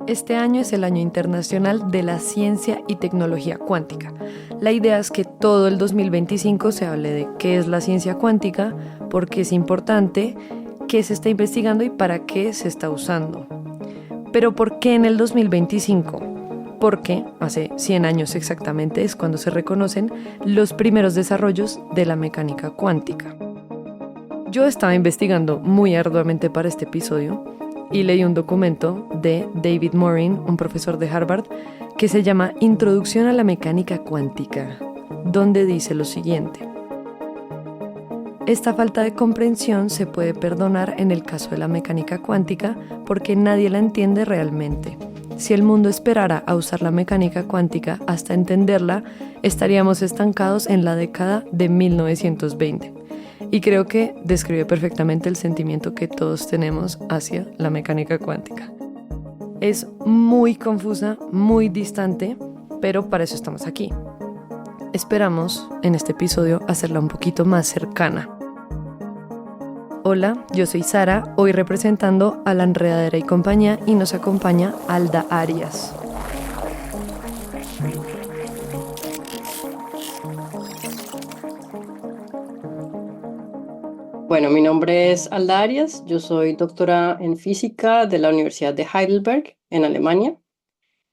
Este año es el Año Internacional de la Ciencia y Tecnología Cuántica. La idea es que todo el 2025 se hable de qué es la ciencia cuántica, por qué es importante, qué se está investigando y para qué se está usando. Pero ¿por qué en el 2025? Porque hace 100 años exactamente es cuando se reconocen los primeros desarrollos de la mecánica cuántica. Yo estaba investigando muy arduamente para este episodio y leí un documento de David Morin, un profesor de Harvard, que se llama Introducción a la Mecánica Cuántica, donde dice lo siguiente. Esta falta de comprensión se puede perdonar en el caso de la mecánica cuántica porque nadie la entiende realmente. Si el mundo esperara a usar la mecánica cuántica hasta entenderla, estaríamos estancados en la década de 1920. Y creo que describe perfectamente el sentimiento que todos tenemos hacia la mecánica cuántica. Es muy confusa, muy distante, pero para eso estamos aquí. Esperamos, en este episodio, hacerla un poquito más cercana. Hola, yo soy Sara, hoy representando a La Enredadera y Compañía, y nos acompaña Alda Arias. Bueno, mi nombre es Alda Arias, yo soy doctora en física de la Universidad de Heidelberg, en Alemania.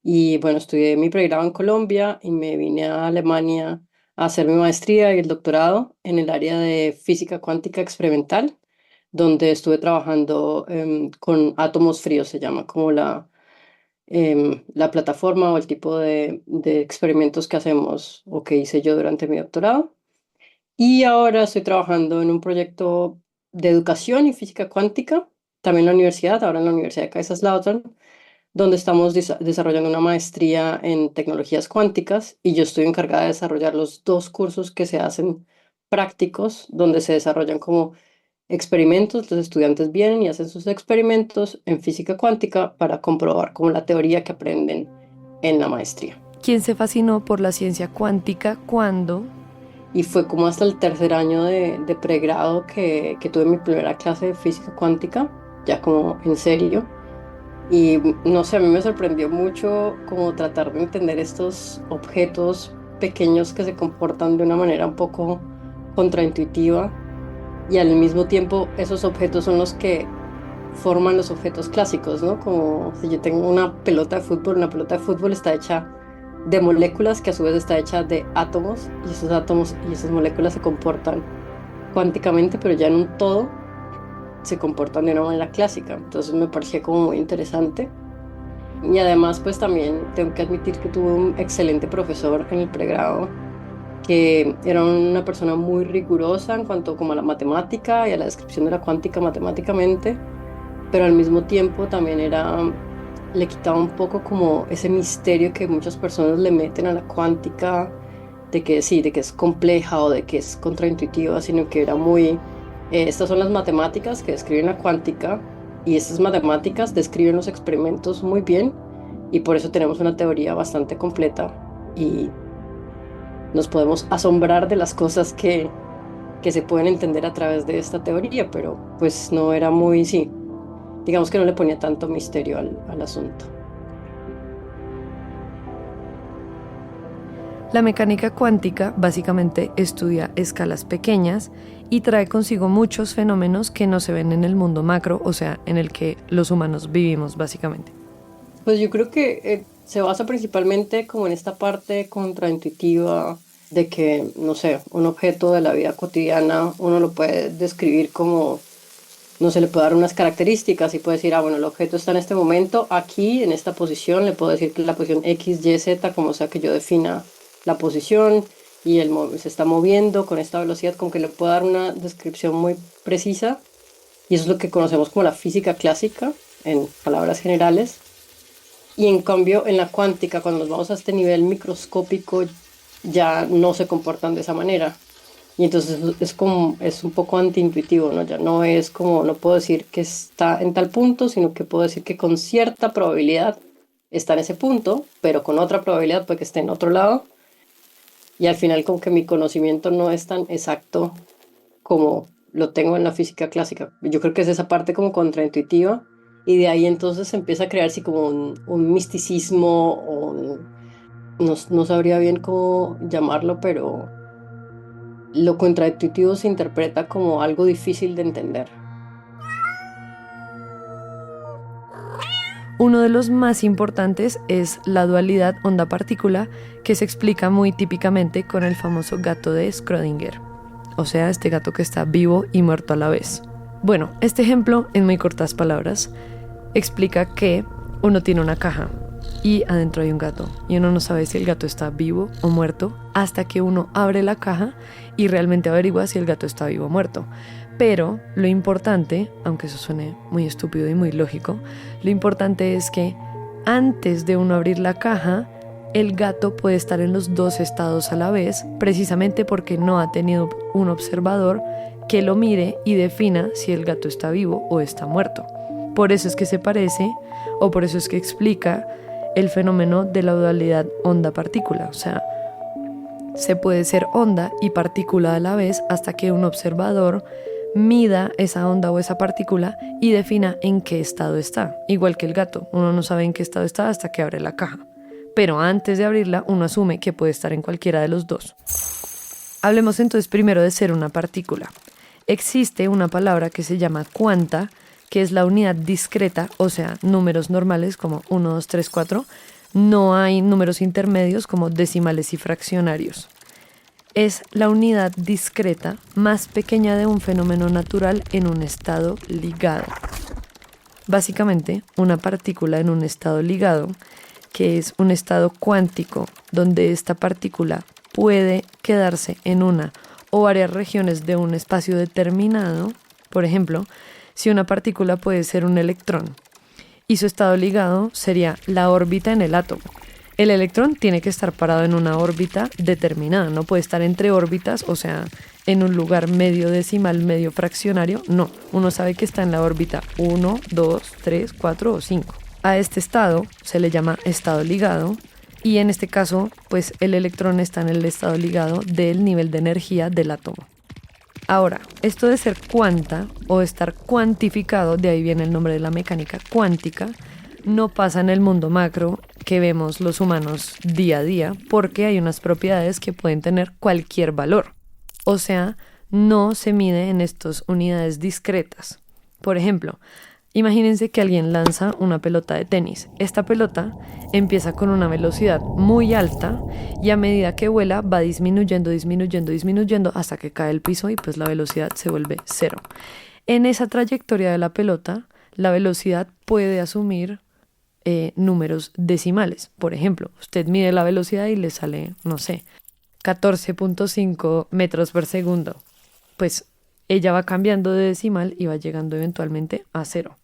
Y bueno, estudié mi pregrado en Colombia y me vine a Alemania a hacer mi maestría y el doctorado en el área de física cuántica experimental, donde estuve trabajando con átomos fríos, se llama como la plataforma o el tipo de experimentos que hacemos o que hice yo durante mi doctorado. Y ahora estoy trabajando en un proyecto de educación y física cuántica, también en la universidad, ahora en la Universidad de Kaiserslautern, donde estamos desarrollando una maestría en tecnologías cuánticas y yo estoy encargada de desarrollar los dos cursos que se hacen prácticos, donde se desarrollan como experimentos. Los estudiantes vienen y hacen sus experimentos en física cuántica para comprobar como la teoría que aprenden en la maestría. ¿Quién se fascinó por la ciencia cuántica cuando? Y fue como hasta el tercer año de pregrado que tuve mi primera clase de física cuántica, ya como en serio. Y no sé, a mí me sorprendió mucho como tratar de entender estos objetos pequeños que se comportan de una manera un poco contraintuitiva y al mismo tiempo esos objetos son los que forman los objetos clásicos, ¿no? Como si yo tengo una pelota de fútbol está hecha de moléculas que a su vez está hecha de átomos y esos átomos y esas moléculas se comportan cuánticamente, pero ya en un todo se comportan de una manera clásica. Entonces me parecía como muy interesante. Y además, pues también tengo que admitir que tuve un excelente profesor en el pregrado, que era una persona muy rigurosa en cuanto como a la matemática y a la descripción de la cuántica matemáticamente, pero al mismo tiempo también le quitaba un poco como ese misterio que muchas personas le meten a la cuántica, de que sí, de que es compleja o de que es contraintuitiva, sino que era muy, estas son las matemáticas que describen la cuántica y estas matemáticas describen los experimentos muy bien y por eso tenemos una teoría bastante completa y nos podemos asombrar de las cosas que se pueden entender a través de esta teoría, pero pues no era muy, sí, digamos que no le ponía tanto misterio al asunto. La mecánica cuántica básicamente estudia escalas pequeñas y trae consigo muchos fenómenos que no se ven en el mundo macro, o sea, en el que los humanos vivimos básicamente. Pues yo creo que se basa principalmente como en esta parte contraintuitiva de que, no sé, un objeto de la vida cotidiana uno lo puede describir como, no se le puede dar unas características y puede decir, ah, bueno, el objeto está en este momento, aquí, en esta posición, le puedo decir que la posición X, Y, Z, como sea que yo defina la posición y se está moviendo con esta velocidad, como que le puedo dar una descripción muy precisa y eso es lo que conocemos como la física clásica, en palabras generales. Y en cambio, en la cuántica, cuando nos vamos a este nivel microscópico, ya no se comportan de esa manera. Y entonces es como, es un poco antiintuitivo, ¿no? Ya no es como, no puedo decir que está en tal punto, sino que puedo decir que con cierta probabilidad está en ese punto, pero con otra probabilidad puede que esté en otro lado. Y al final como que mi conocimiento no es tan exacto como lo tengo en la física clásica. Yo creo que es esa parte como contraintuitiva Y de ahí entonces se empieza a crearse como un misticismo, no sabría bien cómo llamarlo, pero lo contraintuitivo se interpreta como algo difícil de entender. Uno de los más importantes es la dualidad onda-partícula, que se explica muy típicamente con el famoso gato de Schrödinger, o sea, este gato que está vivo y muerto a la vez. Bueno, este ejemplo, en muy cortas palabras, explica que uno tiene una caja y adentro hay un gato y uno no sabe si el gato está vivo o muerto hasta que uno abre la caja y realmente averigua si el gato está vivo o muerto. Pero lo importante, aunque eso suene muy estúpido y muy lógico, lo importante es que antes de uno abrir la caja, el gato puede estar en los dos estados a la vez, precisamente porque no ha tenido un observador que lo mire y defina si el gato está vivo o está muerto. Por eso es que se parece, o por eso es que explica el fenómeno de la dualidad onda-partícula. O sea, se puede ser onda y partícula a la vez hasta que un observador mida esa onda o esa partícula y defina en qué estado está. Igual que el gato, uno no sabe en qué estado está hasta que abre la caja. Pero antes de abrirla, uno asume que puede estar en cualquiera de los dos. Hablemos entonces primero de ser una partícula. Existe una palabra que se llama cuanta, que es la unidad discreta, o sea, números normales como 1, 2, 3, 4. No hay números intermedios como decimales y fraccionarios. Es la unidad discreta más pequeña de un fenómeno natural en un estado ligado. Básicamente, una partícula en un estado ligado, que es un estado cuántico, donde esta partícula puede quedarse en una o varias regiones de un espacio determinado. Por ejemplo, si una partícula puede ser un electrón, y su estado ligado sería la órbita en el átomo. El electrón tiene que estar parado en una órbita determinada, no puede estar entre órbitas, o sea, en un lugar medio decimal, medio fraccionario, no. Uno sabe que está en la órbita 1, 2, 3, 4 o 5. A este estado se le llama estado ligado y en este caso, pues el electrón está en el estado ligado del nivel de energía del átomo. Ahora, esto de ser cuanta o estar cuantificado, de ahí viene el nombre de la mecánica cuántica, no pasa en el mundo macro que vemos los humanos día a día, porque hay unas propiedades que pueden tener cualquier valor. O sea, no se mide en estas unidades discretas. Por ejemplo, imagínense que alguien lanza una pelota de tenis. Esta pelota empieza con una velocidad muy alta y a medida que vuela va disminuyendo hasta que cae al piso y pues la velocidad se vuelve cero. En esa trayectoria de la pelota, la velocidad puede asumir números decimales. Por ejemplo, usted mide la velocidad y le sale, no sé, 14.5 metros por segundo. Pues ella va cambiando de decimal y va llegando eventualmente a cero.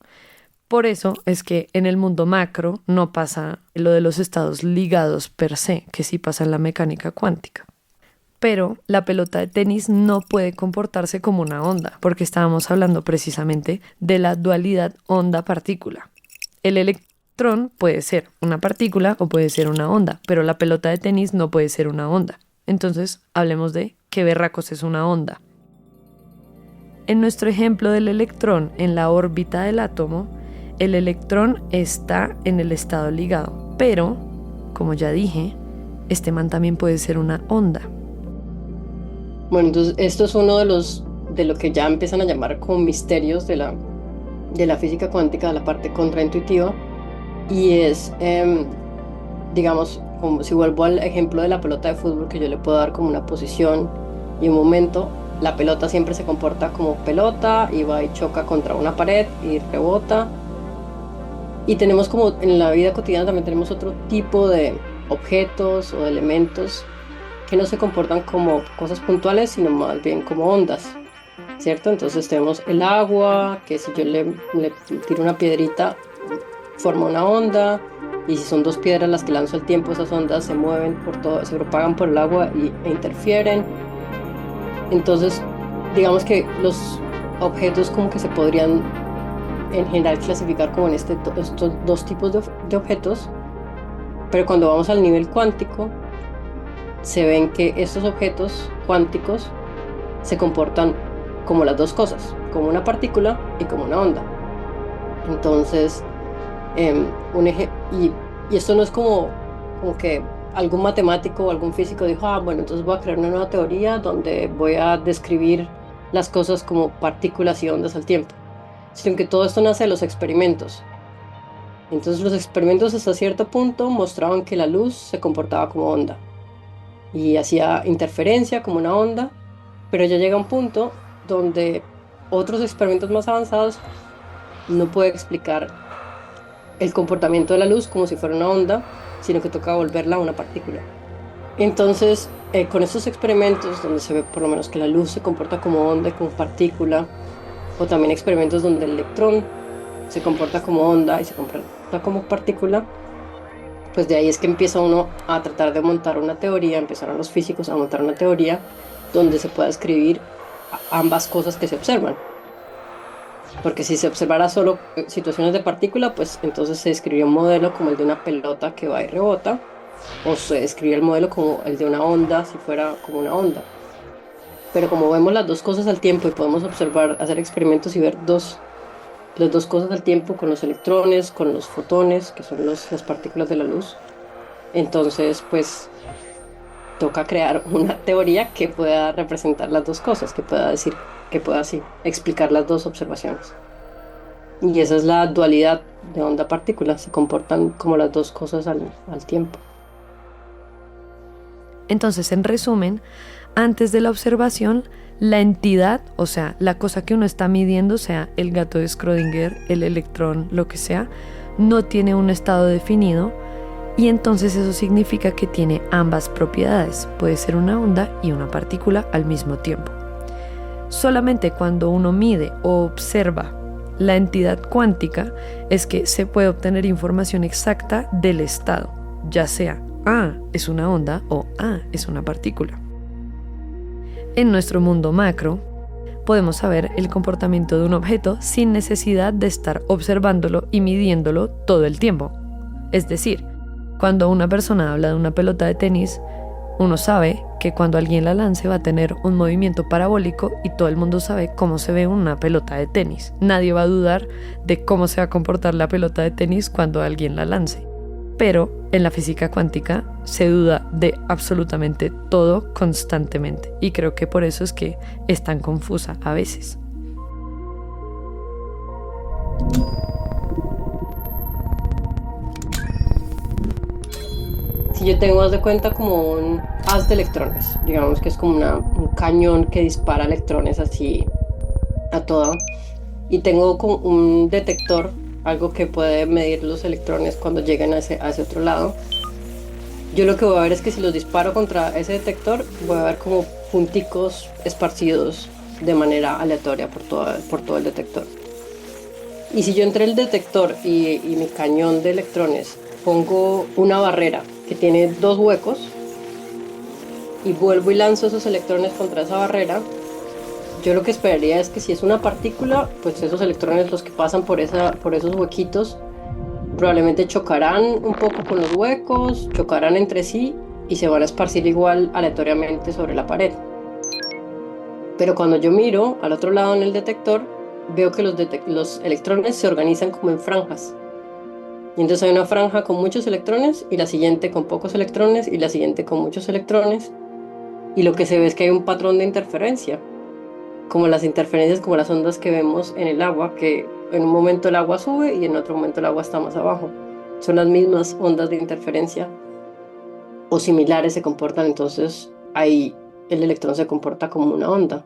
Por eso es que en el mundo macro no pasa lo de los estados ligados per se, que sí pasa en la mecánica cuántica. Pero la pelota de tenis no puede comportarse como una onda, porque estábamos hablando precisamente de la dualidad onda-partícula. El electrón puede ser una partícula o puede ser una onda, pero la pelota de tenis no puede ser una onda. Entonces, hablemos de qué berracos es una onda. En nuestro ejemplo del electrón en la órbita del átomo, el electrón está en el estado ligado, pero, como ya dije, este man también puede ser una onda. Bueno, entonces esto es uno de lo que ya empiezan a llamar como misterios de la física cuántica, de la parte contraintuitiva, y es, digamos, como si vuelvo al ejemplo de la pelota de fútbol, que yo le puedo dar como una posición y un momento. La pelota siempre se comporta como pelota y va y choca contra una pared y rebota. Y tenemos como en la vida cotidiana también tenemos otro tipo de objetos o de elementos que no se comportan como cosas puntuales, sino más bien como ondas, ¿cierto? Entonces tenemos el agua, que si yo le tiro una piedrita, forma una onda, y si son dos piedras las que lanzo al tiempo, esas ondas se mueven por todo, se propagan por el agua e interfieren. Entonces, digamos que los objetos como que se podrían en general clasificar como en estos dos tipos de objetos, pero cuando vamos al nivel cuántico, se ven que estos objetos cuánticos se comportan como las dos cosas, como una partícula y como una onda. Entonces, em, un eje- y, y esto no es como que algún matemático o algún físico dijo, ah, bueno, entonces voy a crear una nueva teoría donde voy a describir las cosas como partículas y ondas al tiempo, sino que todo esto nace de los experimentos. Entonces los experimentos hasta cierto punto mostraban que la luz se comportaba como onda y hacía interferencia como una onda, pero ya llega un punto donde otros experimentos más avanzados no puede explicar el comportamiento de la luz como si fuera una onda, sino que toca volverla a una partícula. Entonces, con estos experimentos donde se ve por lo menos que la luz se comporta como onda y como partícula, o también experimentos donde el electrón se comporta como onda y se comporta como partícula, pues de ahí es que empieza uno a tratar de montar una teoría, empezaron los físicos a montar una teoría donde se pueda escribir ambas cosas que se observan. Porque si se observara solo situaciones de partícula, pues entonces se describiría un modelo como el de una pelota que va y rebota, o se describiría el modelo como el de una onda, si fuera como una onda. Pero como vemos las dos cosas al tiempo y podemos observar, hacer experimentos y ver las dos cosas al tiempo con los electrones, con los fotones, que son las partículas de la luz, entonces pues toca crear una teoría que pueda representar las dos cosas, que pueda decir, que pueda así explicar las dos observaciones. Y esa es la dualidad de onda-partícula, se comportan como las dos cosas al tiempo. Entonces, en resumen, antes de la observación, la entidad, o sea, la cosa que uno está midiendo, sea el gato de Schrödinger, el electrón, lo que sea, no tiene un estado definido y entonces eso significa que tiene ambas propiedades, puede ser una onda y una partícula al mismo tiempo. Solamente cuando uno mide o observa la entidad cuántica es que se puede obtener información exacta del estado, ya sea A es una onda o A es una partícula. En nuestro mundo macro, podemos saber el comportamiento de un objeto sin necesidad de estar observándolo y midiéndolo todo el tiempo. Es decir, cuando una persona habla de una pelota de tenis, uno sabe que cuando alguien la lance va a tener un movimiento parabólico y todo el mundo sabe cómo se ve una pelota de tenis. Nadie va a dudar de cómo se va a comportar la pelota de tenis cuando alguien la lance. Pero en la física cuántica se duda de absolutamente todo constantemente y creo que por eso es que es tan confusa a veces. Si yo tengo, haz de cuenta, como un haz de electrones, digamos que es como un cañón que dispara electrones así a toda, y tengo como un detector, algo que puede medir los electrones cuando lleguen a ese otro lado. Yo lo que voy a ver es que si los disparo contra ese detector, voy a ver como punticos esparcidos de manera aleatoria por todo el detector. Y si yo entre el detector y mi cañón de electrones pongo una barrera que tiene dos huecos y vuelvo y lanzo esos electrones contra esa barrera, yo lo que esperaría es que si es una partícula, pues esos electrones, los que pasan por esos huequitos, probablemente chocarán un poco con los huecos, chocarán entre sí y se van a esparcir igual aleatoriamente sobre la pared. Pero cuando yo miro al otro lado en el detector, veo que los electrones se organizan como en franjas. Y entonces hay una franja con muchos electrones y la siguiente con pocos electrones y la siguiente con muchos electrones. Y lo que se ve es que hay un patrón de interferencia, como las interferencias, como las ondas que vemos en el agua, que en un momento el agua sube y en otro momento el agua está más abajo. Son las mismas ondas de interferencia o similares se comportan, entonces ahí el electrón se comporta como una onda.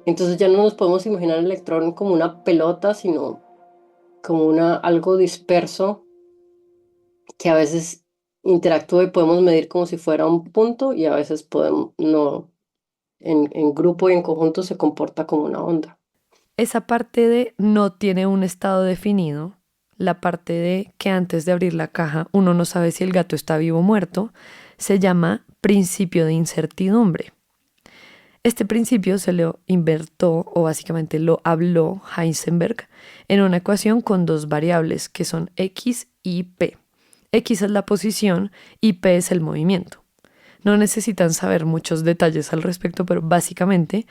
Entonces ya no nos podemos imaginar el electrón como una pelota, sino como algo disperso que a veces interactúa y podemos medir como si fuera un punto y a veces podemos, no, en grupo y en conjunto se comporta como una onda. Esa parte de no tiene un estado definido, la parte de que antes de abrir la caja uno no sabe si el gato está vivo o muerto, se llama principio de incertidumbre. Este principio se lo inventó o básicamente lo habló Heisenberg en una ecuación con dos variables que son x y p. X es la posición y p es el movimiento. No necesitan saber muchos detalles al respecto, pero básicamente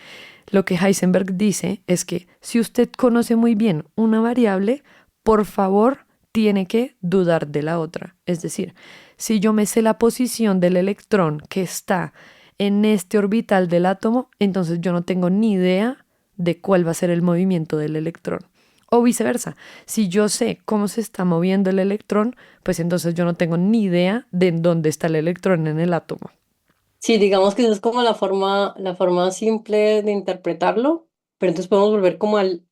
lo que Heisenberg dice es que si usted conoce muy bien una variable, por favor, tiene que dudar de la otra. Es decir, si yo me sé la posición del electrón que está en este orbital del átomo, entonces yo no tengo ni idea de cuál va a ser el movimiento del electrón. O viceversa, si yo sé cómo se está moviendo el electrón, pues entonces yo no tengo ni idea de en dónde está el electrón en el átomo. Sí, digamos que esa es como la forma simple de interpretarlo, pero entonces podemos volver como al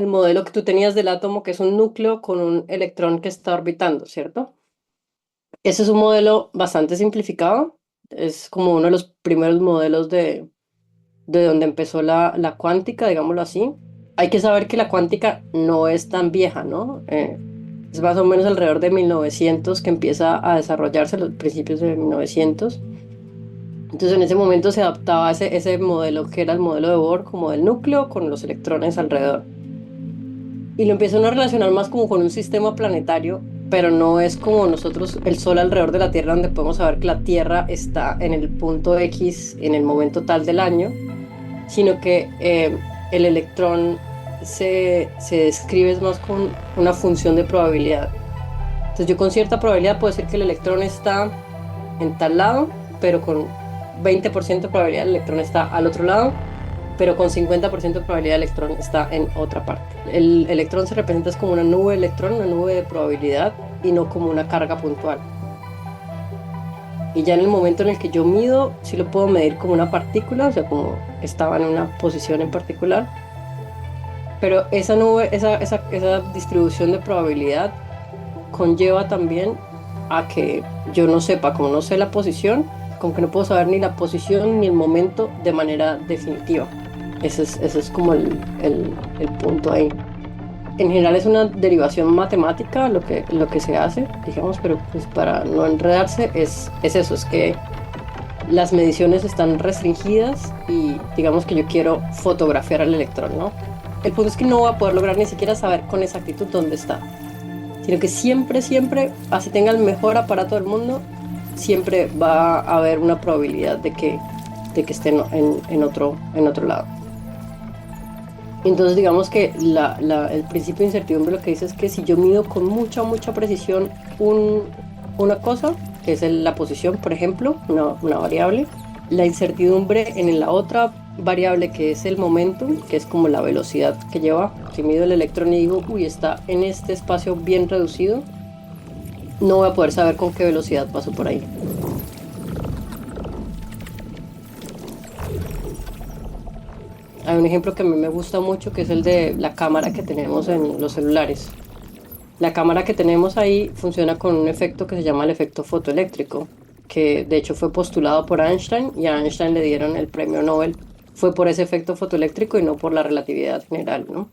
modelo que tú tenías del átomo, que es un núcleo con un electrón que está orbitando, ¿cierto? Ese es un modelo bastante simplificado, es como uno de los primeros modelos de donde empezó la cuántica, digámoslo así. Hay que saber que la cuántica no es tan vieja, ¿no? Es más o menos alrededor de 1900 que empieza a desarrollarse, los principios de 1900. Entonces en ese momento se adaptaba a ese modelo que era el modelo de Bohr, como del núcleo con los electrones alrededor. Y lo empiezan a relacionar más como con un sistema planetario, pero no es como nosotros, el Sol alrededor de la Tierra, donde podemos saber que la Tierra está en el punto X en el momento tal del año, sino que el electrón se describe es más con una función de probabilidad. Entonces yo con cierta probabilidad puedo decir que el electrón está en tal lado, pero con 20% de probabilidad el electrón está al otro lado, pero con 50% de probabilidad el electrón está en otra parte. El electrón se representa como una nube de electrón, una nube de probabilidad, y no como una carga puntual. Y ya en el momento en el que yo mido, sí lo puedo medir como una partícula, o sea, como estaba en una posición en particular. Pero esa nube, esa distribución de probabilidad conlleva también a que yo no sepa, como no sé la posición, como que no puedo saber ni la posición ni el momento de manera definitiva. Ese es como el punto ahí. En general es una derivación matemática lo que se hace, digamos, pero pues para no enredarse es eso, es que las mediciones están restringidas y digamos que yo quiero fotografiar al electrón, ¿no? El punto es que no voy a poder lograr ni siquiera saber con exactitud dónde está, sino que siempre, siempre, así tenga el mejor aparato del mundo, siempre va a haber una probabilidad de que esté en otro lado. Entonces digamos que el principio de incertidumbre lo que dice es que si yo mido con mucha, mucha precisión una cosa, que es la posición, por ejemplo, una variable, la incertidumbre en la otra variable que es el momentum, que es como la velocidad que lleva, si mido el electrón y digo, uy, está en este espacio bien reducido, no voy a poder saber con qué velocidad paso por ahí. Hay un ejemplo que a mí me gusta mucho, que es el de la cámara que tenemos en los celulares. La cámara que tenemos ahí funciona con un efecto que se llama el efecto fotoeléctrico, que de hecho fue postulado por Einstein y a Einstein le dieron el premio Nobel. Fue por ese efecto fotoeléctrico y no por la relatividad general, ¿no?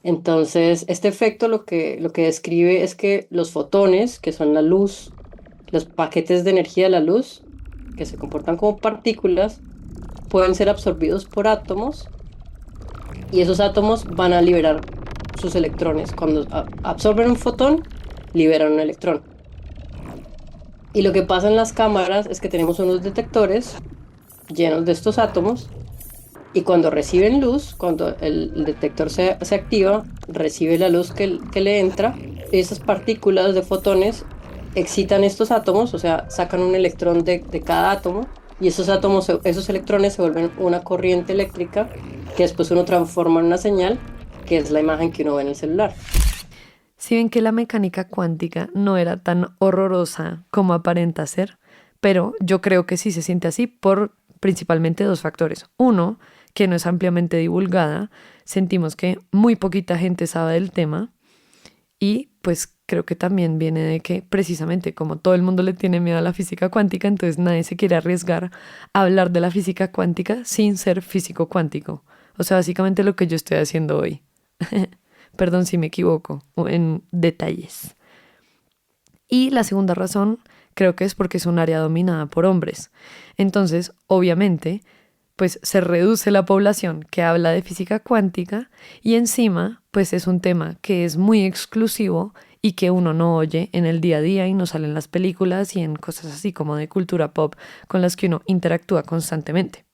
Entonces, este efecto lo que describe es que los fotones, que son la luz, los paquetes de energía de la luz, que se comportan como partículas, pueden ser absorbidos por átomos y esos átomos van a liberar sus electrones. Cuando absorben un fotón, liberan un electrón. Y lo que pasa en las cámaras es que tenemos unos detectores llenos de estos átomos y cuando reciben luz, cuando el detector se activa, recibe la luz que le entra, esas partículas de fotones excitan estos átomos, o sea, sacan un electrón de cada átomo y esos átomos, esos electrones se vuelven una corriente eléctrica que después uno transforma en una señal, que es la imagen que uno ve en el celular. Si ven que la mecánica cuántica no era tan horrorosa como aparenta ser, pero yo creo que sí se siente así por principalmente dos factores. Uno, que no es ampliamente divulgada, sentimos que muy poquita gente sabe del tema y pues creo que también viene de que precisamente como todo el mundo le tiene miedo a la física cuántica, entonces nadie se quiere arriesgar a hablar de la física cuántica sin ser físico cuántico. O sea, básicamente lo que yo estoy haciendo hoy. Perdón si me equivoco en detalles. Y la segunda razón creo que es porque es un área dominada por hombres. Entonces, obviamente, pues se reduce la población que habla de física cuántica y encima, pues es un tema que es muy exclusivo y que uno no oye en el día a día y no sale en las películas y en cosas así como de cultura pop con las que uno interactúa constantemente.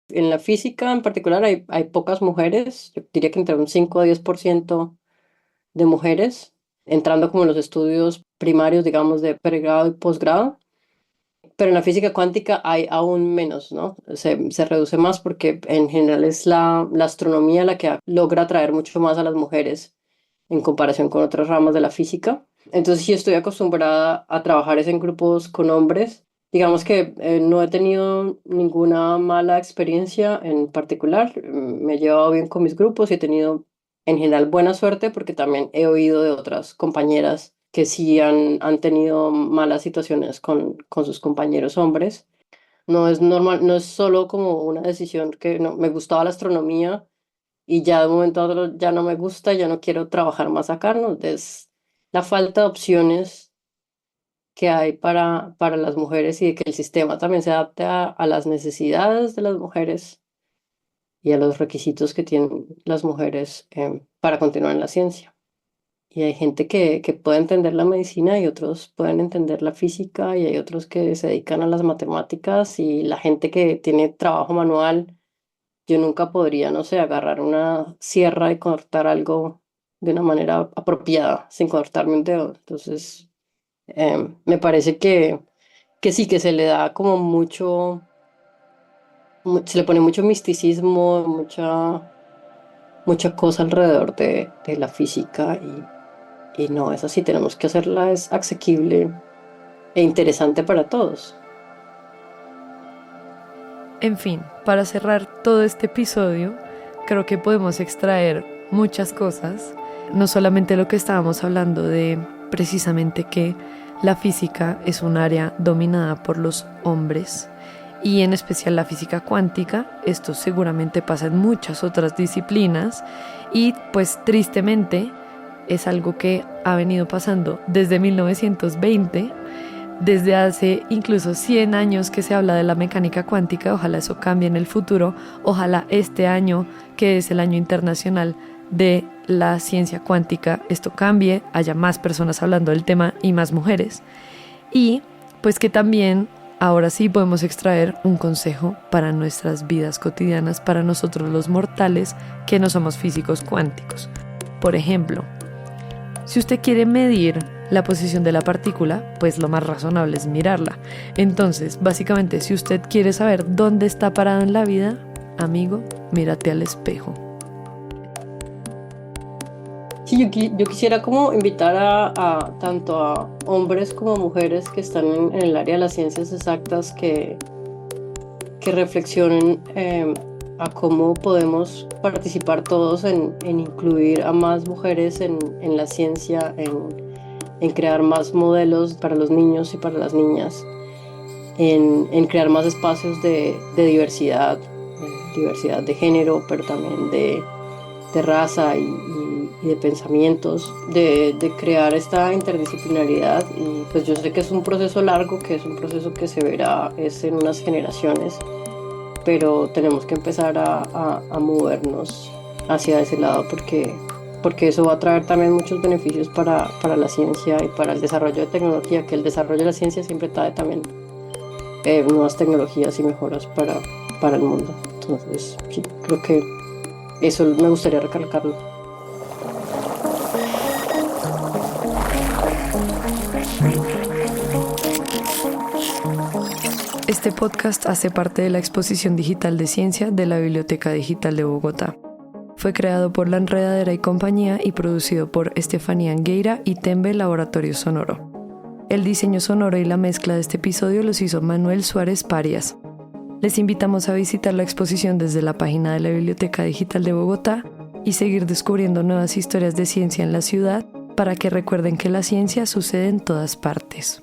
En la física en particular hay pocas mujeres, yo diría que entre un 5 a 10% de mujeres entrando como en los estudios primarios, digamos, de pregrado y posgrado. Pero en la física cuántica hay aún menos, ¿no? Se reduce más porque en general es la astronomía la que logra atraer mucho más a las mujeres en comparación con otras ramas de la física. Entonces sí estoy acostumbrada a trabajar es en grupos con hombres. Digamos que no he tenido ninguna mala experiencia en particular. Me he llevado bien con mis grupos y he tenido en general buena suerte porque también he oído de otras compañeras que sí han tenido malas situaciones con sus compañeros hombres. No es normal, no es solo como una decisión que no, me gustaba la astronomía y ya de un momento a otro ya no me gusta, ya no quiero trabajar más acá, ¿no? Es la falta de opciones que hay para las mujeres y de que el sistema también se adapte a las necesidades de las mujeres y a los requisitos que tienen las mujeres para continuar en la ciencia. Y hay gente que puede entender la medicina y otros pueden entender la física y hay otros que se dedican a las matemáticas y la gente que tiene trabajo manual, yo nunca podría, no sé, agarrar una sierra y cortar algo de una manera apropiada sin cortarme un dedo. Entonces, me parece que sí, que se le da como mucho, se le pone mucho misticismo, mucha cosa alrededor de la física y no es así, tenemos que hacerla es asequible e interesante para todos. En fin, para cerrar todo este episodio, creo que podemos extraer muchas cosas, no solamente lo que estábamos hablando de precisamente que la física es un área dominada por los hombres y en especial la física cuántica. Esto seguramente pasa en muchas otras disciplinas y pues tristemente es algo que ha venido pasando desde 1920, desde hace incluso 100 años que se habla de la mecánica cuántica. Ojalá eso cambie en el futuro, ojalá este año, que es el año internacional de la ciencia cuántica, esto cambie, haya más personas hablando del tema y más mujeres. Y pues que también ahora sí podemos extraer un consejo para nuestras vidas cotidianas, para nosotros los mortales que no somos físicos cuánticos. Por ejemplo, si usted quiere medir la posición de la partícula, pues lo más razonable es mirarla. Entonces, básicamente, si usted quiere saber dónde está parado en la vida, amigo, mírate al espejo. Sí, yo quisiera como invitar a tanto a hombres como mujeres que están en el área de las ciencias exactas que reflexionen a cómo podemos participar todos en incluir a más mujeres en la ciencia, en crear más modelos para los niños y para las niñas, en crear más espacios de diversidad, diversidad de género, pero también de raza y de pensamientos, de crear esta interdisciplinaridad. Y pues yo sé que es un proceso largo, que es un proceso que se verá es en unas generaciones, pero tenemos que empezar a movernos hacia ese lado porque eso va a traer también muchos beneficios para la ciencia y para el desarrollo de tecnología, que el desarrollo de la ciencia siempre trae también nuevas tecnologías y mejoras para el mundo. Entonces, sí, creo que eso me gustaría recalcarlo. Este podcast hace parte de la exposición digital de ciencia de la Biblioteca Digital de Bogotá. Fue creado por La Enredadera y Compañía y producido por Estefanía Angueira y Tembe Laboratorio Sonoro. El diseño sonoro y la mezcla de este episodio los hizo Manuel Suárez Parias. Les invitamos a visitar la exposición desde la página de la Biblioteca Digital de Bogotá y seguir descubriendo nuevas historias de ciencia en la ciudad para que recuerden que la ciencia sucede en todas partes.